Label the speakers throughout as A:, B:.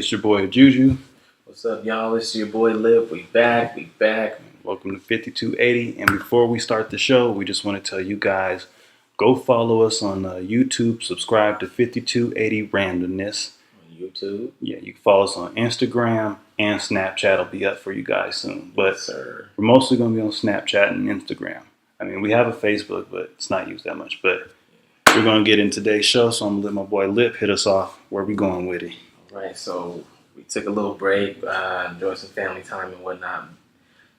A: it's your boy Juju.
B: What's up, y'all? It's your boy Lip. We back.
A: Welcome to 5280. And before we start the show, we just want to tell you guys, go follow us on YouTube. Subscribe to 5280 Randomness.
B: On YouTube.
A: Yeah, you can follow us on Instagram and Snapchat. Will be up for you guys soon. But
B: Yes, sir.
A: we're mostly going to be on Snapchat and Instagram. I mean, we have a Facebook, but it's not used that much. But we're going to get in today's show, so I'm going to let my boy Lip hit us off. Where we going with it?
B: All right, so we took a little break, enjoyed some family time and whatnot.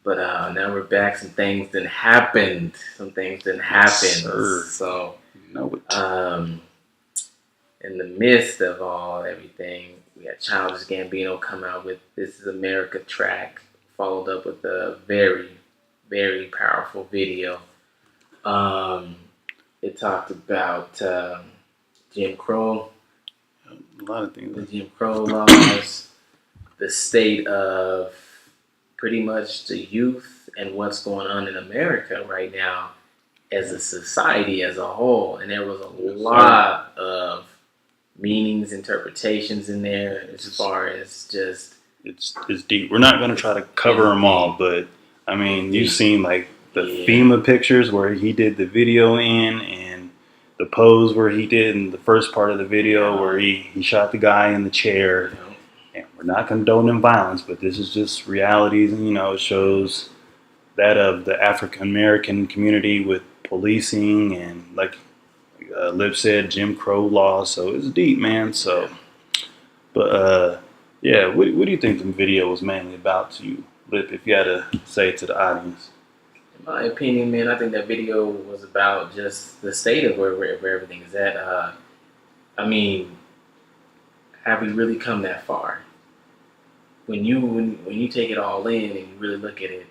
B: But now we're back. Some things didn't happen.
A: Yes, sir.
B: So,
A: You know it.
B: in the midst of everything, we had Childish Gambino come out with "This Is America" track, followed up with a very, very powerful video. It talked about Jim Crow,
A: A lot of things.
B: the Jim Crow laws, the state of pretty much the youth and what's going on in America right now as a society as a whole. And there was a lot of meanings, interpretations in there as far as just...
A: It's deep. We're not going to try to cover them all, but I mean, you've seen like the FEMA pictures where he did the video in, and the pose where he did in the first part of the video where he shot the guy in the chair. And we're not condoning violence, but this is just realities, and it shows that of the African American community with policing and, like Lip said, Jim Crow laws. So it's deep, man. So, but yeah, what do you think the video was mainly about to you, Lip? If you had to say it to the audience.
B: In my opinion, man, I think that video was about just the state of where everything is at. I mean, have we really come that far? When you take it all in and you really look at it,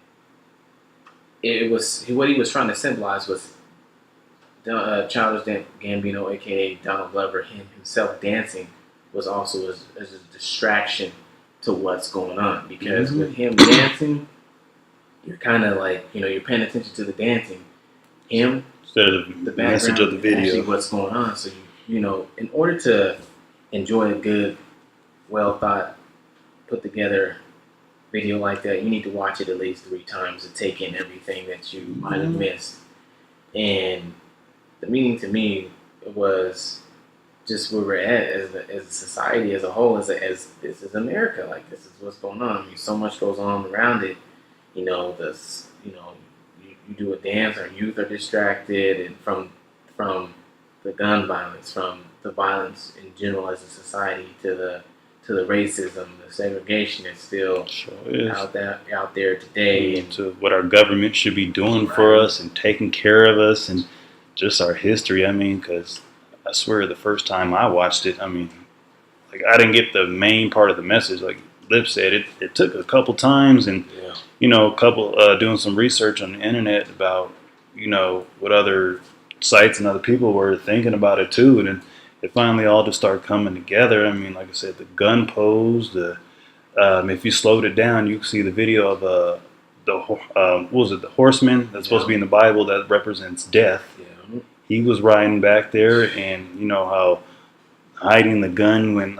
B: it was what he was trying to symbolize was Childish Gambino, aka Donald Glover, himself dancing was also as a distraction to what's going on. Because with him dancing, you're kind of like you're paying attention to the dancing. Him
A: instead of the message of the video,
B: actually what's going on. So in order to enjoy a good, well thought, put together video like that, you need to watch it at least 3 times to take in everything that you might have missed. And the meaning to me was just where we're at as a society as a whole, as this is America. Like, this is what's going on. I mean, so much goes on around it. You do a dance, our youth are distracted, and from the gun violence, from the violence in general as a society, to the racism, the segregation is still out there today,
A: and to what our government should be doing for us and taking care of us, and just our history. I mean, because I swear the first time I watched it, I mean, like, I didn't get the main part of the message. Like Lip said, it took a couple times, and doing some research on the internet about what other sites and other people were thinking about it too, and then it finally all just started coming together. I mean, like I said, the gun pose, if you slowed it down, you can see the video of the horseman that's supposed to be in the Bible that represents death.
B: Yeah.
A: He was riding back there, and how hiding the gun when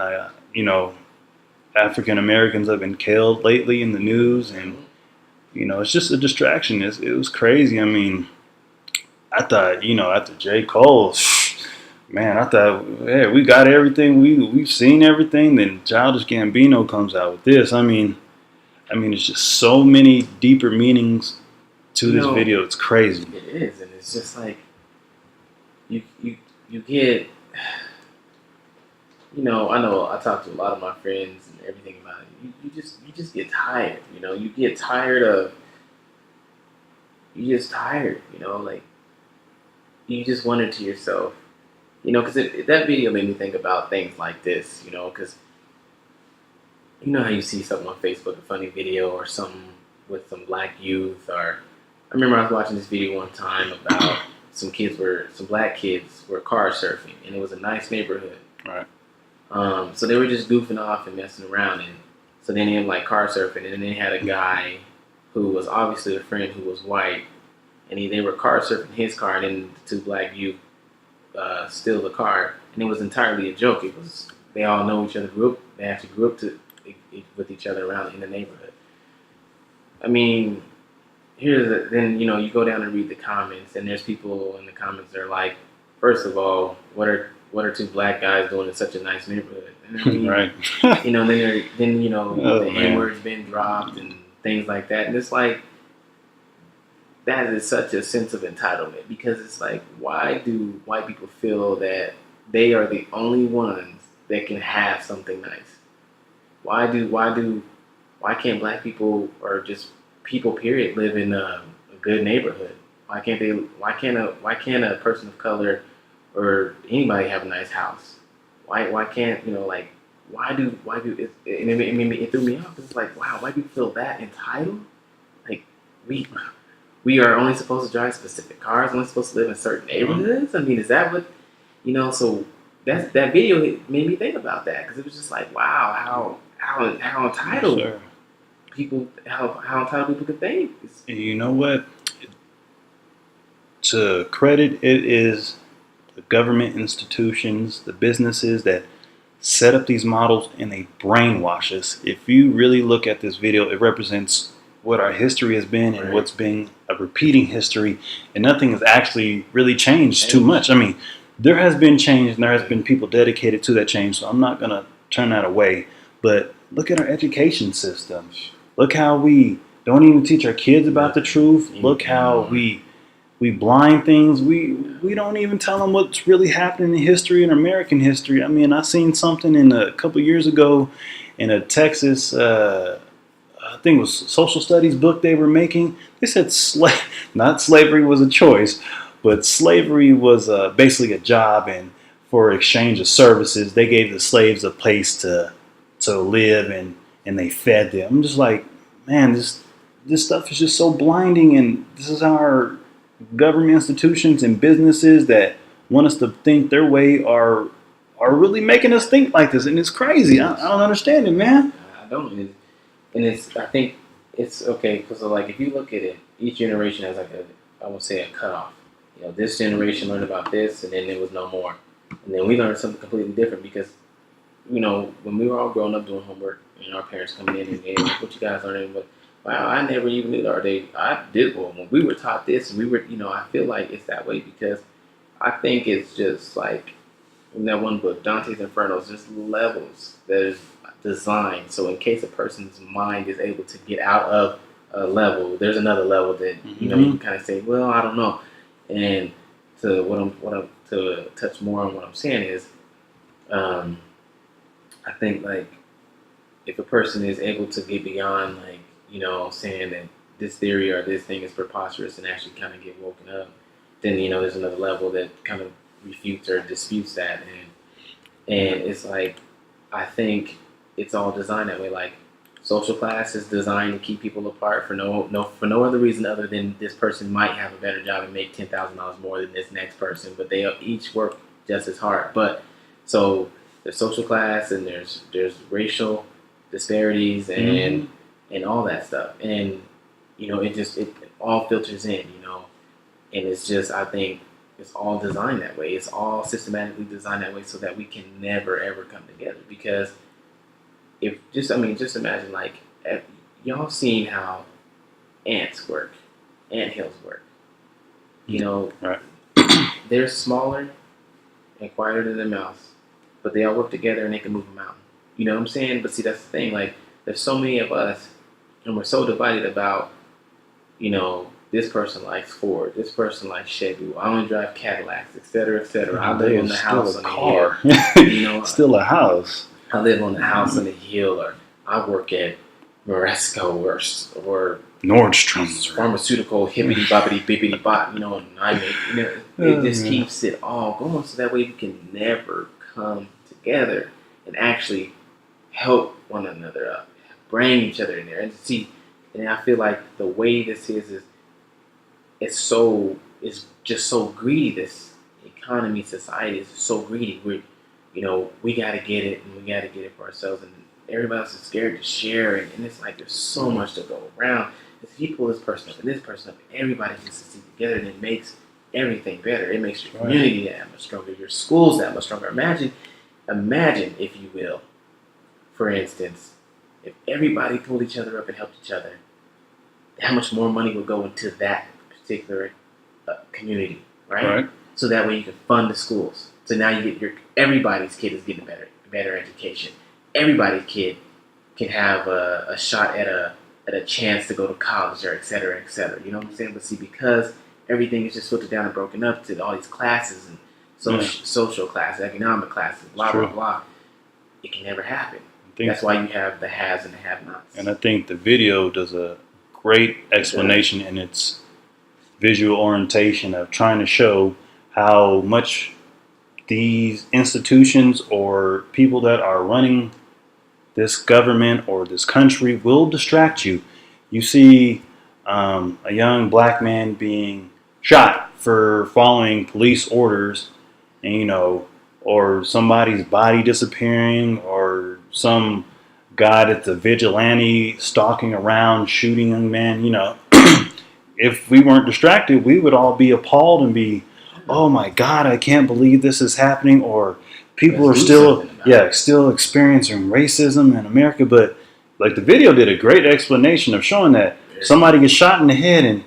A: African Americans have been killed lately in the news, and it's just a distraction. It was crazy. I mean, I thought after J. Cole, man, I thought, hey, we got everything. We've seen everything. Then Childish Gambino comes out with this. I mean, it's just so many deeper meanings to this video. It's crazy.
B: It is, and it's just like you get. I know I talk to a lot of my friends and everything about it. You just get tired. You get tired of. You're just tired. Like, you just wonder to yourself. Because that video made me think about things like this, because how you see something on Facebook, a funny video or something with some black youth, or I remember I was watching this video one time about some black kids were car surfing, and it was a nice neighborhood.
A: Right.
B: So they were just goofing off and messing around, and so then they had like car surfing, and then they had a guy who was obviously a friend who was white, and they were car surfing his car, and then the 2 black youth steal the car, and it was entirely a joke. It was, they all know each other, they actually grew up with each other around in the neighborhood. I mean, then you go down and read the comments, and there's people in the comments that are like, first of all, what are two black guys doing in such a nice neighborhood? And I mean,
A: Right.
B: then
A: Oh,
B: the
A: man.
B: N word's been dropped and things like that, and it's like that is such a sense of entitlement, because it's like, why do white people feel that they are the only ones that can have something nice? Why can't black people, or just people period, live in a good neighborhood? Why can't a person of color or anybody have a nice house? Why can't like why do it threw me off. It's like, wow, why do you feel that entitled? Like, we are only supposed to drive specific cars, only supposed to live in certain neighborhoods. I mean, is that what So that video made me think about that, because it was just like, wow, how entitled
A: Sure.
B: how entitled people can think.
A: And you know what? To credit, it is the government institutions, the businesses that set up these models, and they brainwash us. If you really look at this video, it represents what our history has been and what's been a repeating history, and nothing has actually really changed too much. I mean, there has been change, and there has been people dedicated to that change, so I'm not going to turn that away. But look at our education system. Look how we don't even teach our kids about the truth. Look how we blind things. We don't even tell them what's really happening in history and American history. I mean, I seen something in a couple years ago in a Texas, I think it was social studies book they were making. They said not slavery was a choice, but slavery was basically a job, and for exchange of services, they gave the slaves a place to live, and they fed them. I'm just like, man, this stuff is just so blinding, and this is how our government institutions and businesses that want us to think their way are really making us think like this, and it's crazy. I don't understand it, man.
B: I don't. I think it's okay, because like, if you look at it, each generation has like I would say, a cutoff. This generation learned about this, and then there was no more, and then we learned something completely different, because when we were all growing up doing homework, and our parents coming in and, hey, what you guys learning? But wow, I never even knew that. I did. Well, when we were taught this, and we were, I feel like it's that way, because I think it's just like in that one book, Dante's Inferno, it's just levels that is designed. So in case a person's mind is able to get out of a level, there's another level that you can kind of say, well, I don't know. And to touch more on what I'm saying is, I think, like, if a person is able to get beyond, like, saying that this theory or this thing is preposterous, and actually kind of get woken up, then there's another level that kind of refutes or disputes that, and it's like, I think it's all designed that way. Like, social class is designed to keep people apart for no other reason other than this person might have a better job and make $10,000 more than this next person, but they each work just as hard. But so there's social class, and there's racial disparities, and all that stuff, and it all filters in, and it's just, I think it's all designed that way. It's all systematically designed that way, so that we can never ever come together. Because just imagine, like, y'all seen how ants work, anthills work.
A: Right.
B: They're smaller and quieter than a mouse, but they all work together and they can move a mountain. You know what I'm saying? But see, that's the thing. Like, there's so many of us, and we're so divided about, this person likes Ford, this person likes Chevy. Well, I only drive Cadillacs, et cetera, et cetera. I live on the house on the hill.
A: Still a house.
B: I live on the house on the hill, or I work at Moresco or
A: Nordstrom's
B: pharmaceutical hippity boppity bippity bop. And I make it just keeps it all going, so that way we can never come together and actually help one another up, bring each other in there, and see. And I feel like the way this is it's just so greedy. This economy, society is so greedy. We got to get it, and we got to get it for ourselves, and everybody else is scared to share, and it's like, there's so much to go around. If you pull this person up and this person up, everybody can succeed together, and it makes everything better. It makes your community that much stronger, your schools that much stronger. Imagine, if you will, for instance, if everybody pulled each other up and helped each other, how much more money would go into that particular community, right?
A: Right.
B: So that way you can fund the schools. So now you get everybody's kid is getting a better education. Everybody's kid can have a shot at a chance to go to college, or et cetera, et cetera. You know what I'm saying? But see, because everything is just filtered down and broken up to all these classes and social classes, economic classes, blah blah blah, it can never happen. That's why you have the haves and the have-nots.
A: And I think the video does a great explanation in its visual orientation of trying to show how much these institutions or people that are running this government or this country will distract you. You see a young black man being shot for following police orders, and or somebody's body disappearing, or some guy that's a vigilante stalking around shooting young man. If we weren't distracted, we would all be appalled and be, oh my God, I can't believe this is happening, or people are still experiencing racism in America. But like the video did a great explanation of showing that somebody gets shot in the head, and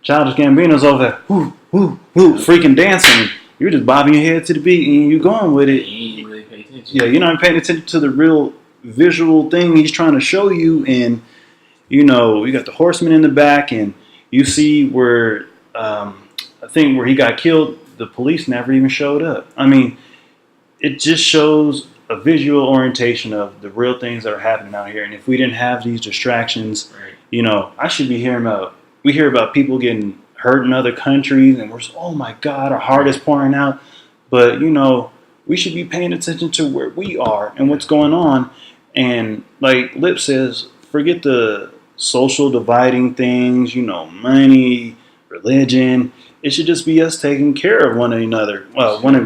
A: childish Gambino's over there, whoo, whoo, whoo, freaking dancing. You're just bobbing your head to the beat and you're going with it.
B: You ain't really paying attention.
A: Yeah, you're not paying attention to the real visual thing he's trying to show you. And you got the horseman in the back, and you see where I think where he got killed, the police never even showed up. I mean, it just shows a visual orientation of the real things that are happening out here. And if we didn't have these distractions, I should be hearing we hear about people getting hurt in other countries, and we're just, oh my God, our heart is pouring out. But we should be paying attention to where we are and what's going on. And like Lip says, forget the social dividing things, money, religion. It should just be us taking care of one of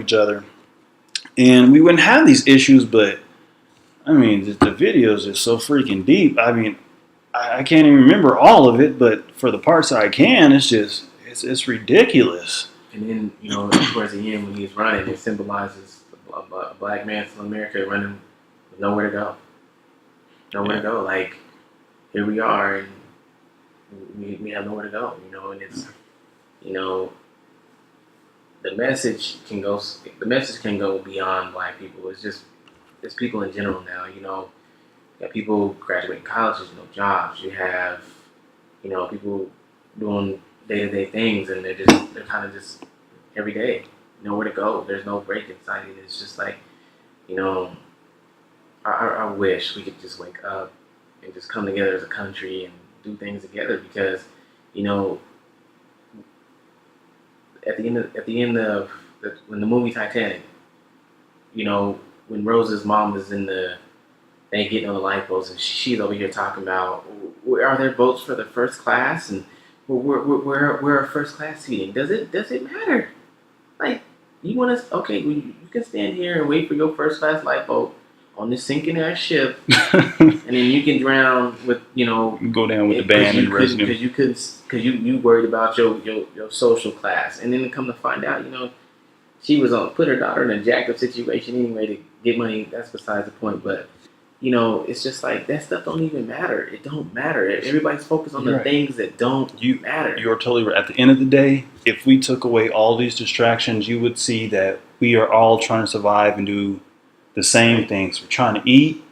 A: each other. And we wouldn't have these issues. But I mean, the video is just so freaking deep. I mean, I can't even remember all of it, but for the parts I can, it's ridiculous.
B: And then, towards the end when he's running, it symbolizes a black man from America running with nowhere to go. Nowhere to go. Like, here we are, and we have nowhere to go, and it's, the message can go beyond black people. It's people in general now, You have people graduating colleges, no jobs. You have, people doing day-to-day things, and they're kind of just every day, nowhere to go. There's no break in sight. It's just like, I wish we could just wake up and just come together as a country and do things together, because, at the end of when the movie Titanic, when Rose's mom is they getting on the lifeboats, and she's over here talking about, where are there boats for the first class, and where are first class seating? Does it matter? Like, you want us? Okay, you can stand here and wait for your first class lifeboat on this sinking ass ship, and then you can drown with
A: go down with the band and rescue
B: because you worried about your social class, and then come to find out, she was put her daughter in a jacked up situation anyway to get money. That's besides the point, but. It's just like that stuff don't even matter. It don't matter. Everybody's focused on the things that don't matter.
A: You're totally right. At the end of the day, if we took away all these distractions, you would see that we are all trying to survive and do the same things. We're trying to eat.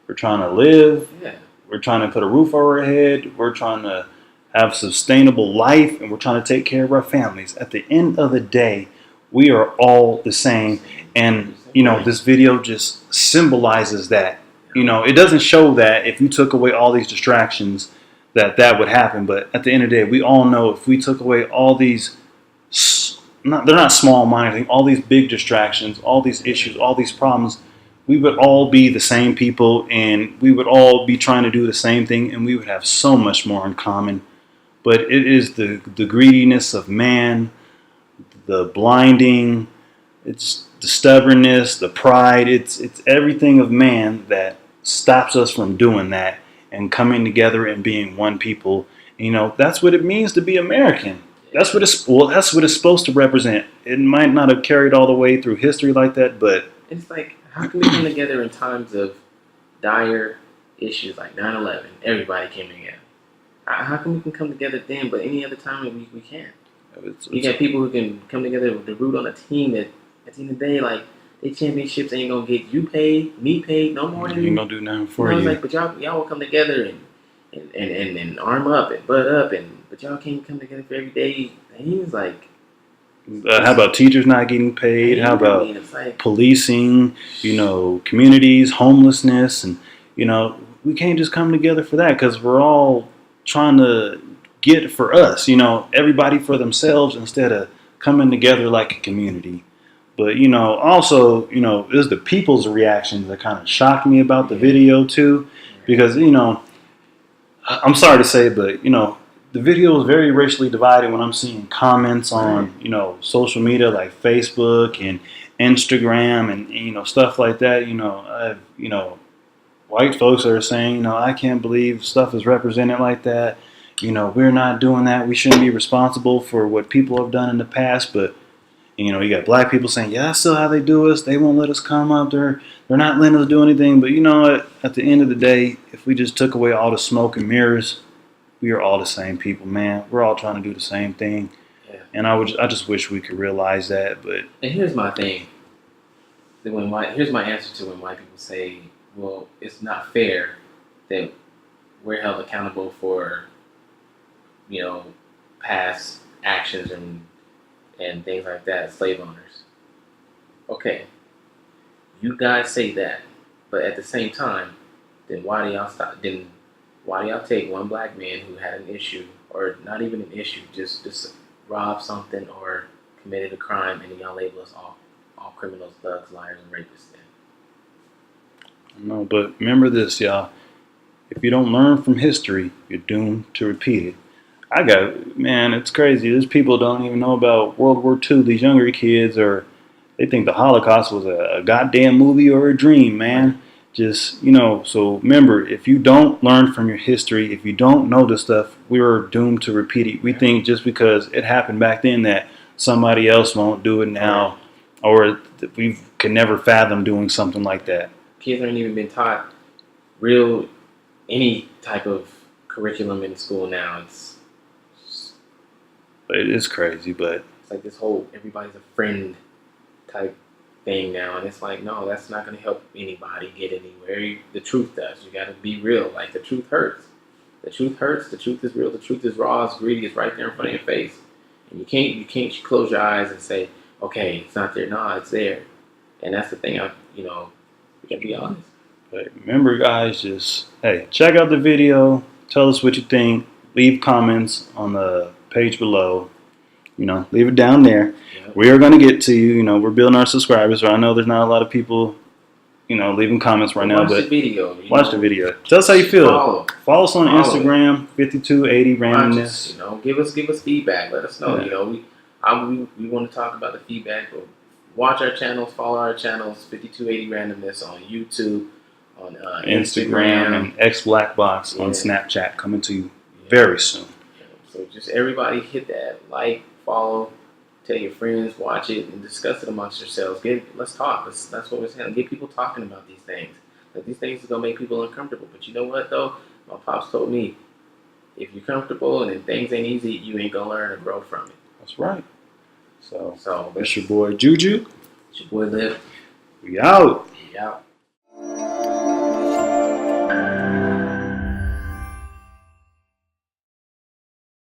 A: We're trying to live.
B: Yeah.
A: We're trying to put a roof over our head. We're trying to have sustainable life, and we're trying to take care of our families. At the end of the day, we are all the same. And, this video just symbolizes that. It doesn't show that if you took away all these distractions that would happen. But at the end of the day, we all know if we took away all these, they're not small-minded, all these big distractions, all these issues, all these problems, we would all be the same people, and we would all be trying to do the same thing, and we would have so much more in common. But it is the greediness of man, the blinding, it's the stubbornness, the pride, it's everything of man that stops us from doing that and coming together and being one people. That's what it means to be American. That's what it's supposed to represent. It might not have carried all the way through history like that, but
B: it's like, how can we come together in times of dire issues like 9/11, everybody came together. How come we can come together then, but any other time we can't? You got people who can come together to root on a team that at the end of the day, like, they championships ain't gonna get you paid, me paid, no more than
A: ain't gonna do nothing for
B: you. It's
A: you.
B: like, but y'all will come together and arm up and butt up, but y'all can't come together for everyday things. Like,
A: How about teachers not getting paid? How about policing? Communities, homelessness, and we can't just come together for that because we're all trying to get for us. Everybody for themselves instead of coming together like a community. But also, it was the people's reactions that kind of shocked me about the video too, because I'm sorry to say, but the video is very racially divided when I'm seeing comments on social media like Facebook and Instagram and stuff like that. White folks are saying I can't believe stuff is represented like that. We're not doing that. We shouldn't be responsible for what people have done in the past. But you got black people saying, yeah, that's still how they do us. They won't let us come up. They're not letting us do anything. But you know what? At the end of the day, if we just took away all the smoke and mirrors, we are all the same people, man. We're all trying to do the same thing. Yeah. And I just wish we could realize that. But
B: here's my thing. Here's my answer to when white people say, well, it's not fair that we're held accountable for, past actions and things like that, slave owners. Okay, you guys say that, but at the same time, then why do y'all stop? Then why do y'all take one black man who had an issue, or not even an issue, just robbed something or committed a crime, and y'all label us all criminals, thugs, liars, and rapists? Then
A: no, but remember this, y'all. If you don't learn from history, you're doomed to repeat it. It's crazy. These people don't even know about World War II. These younger kids they think the Holocaust was a goddamn movie or a dream, man. Just, so remember, if you don't learn from your history, if you don't know this stuff, we are doomed to repeat it. We think just because it happened back then that somebody else won't do it now, or that we can never fathom doing something like that.
B: Kids aren't even been taught any type of curriculum in school now.
A: It is crazy, but
B: it's like this whole everybody's a friend type thing now, and it's like, no, that's not going to help anybody get anywhere. The truth does. You got to be real. Like, the truth hurts. The truth hurts. The truth is real. The truth is raw. It's greedy. It's right there in front of your face, and you can't close your eyes and say, okay, it's not there. No, it's there, and that's the thing. We got to be honest.
A: But remember, guys, hey, check out the video. Tell us what you think. Leave comments on the page below. Leave it down there. Yep. We are going to get to you. We're building our subscribers. So I know there's not a lot of people, leaving comments right now. But watch the video. Tell us how you feel. Follow us on Instagram, 5280 randomness.
B: Give us feedback. Let us know. Yeah. We want to talk about the feedback. But watch our channels. Follow our channels, 5280 randomness on YouTube, on Instagram,
A: and X Black Box on Snapchat, coming to you very soon.
B: So just everybody hit that like, follow, tell your friends, watch it, and discuss it amongst yourselves. Let's talk. That's what we're saying. Get people talking about these things. Like, these things are gonna make people uncomfortable. But you know what though? My pops told me, if you're comfortable and things ain't easy, you ain't gonna learn or grow from it.
A: That's right. So it's your boy Juju.
B: It's your boy Liv.
A: We out.
B: We out.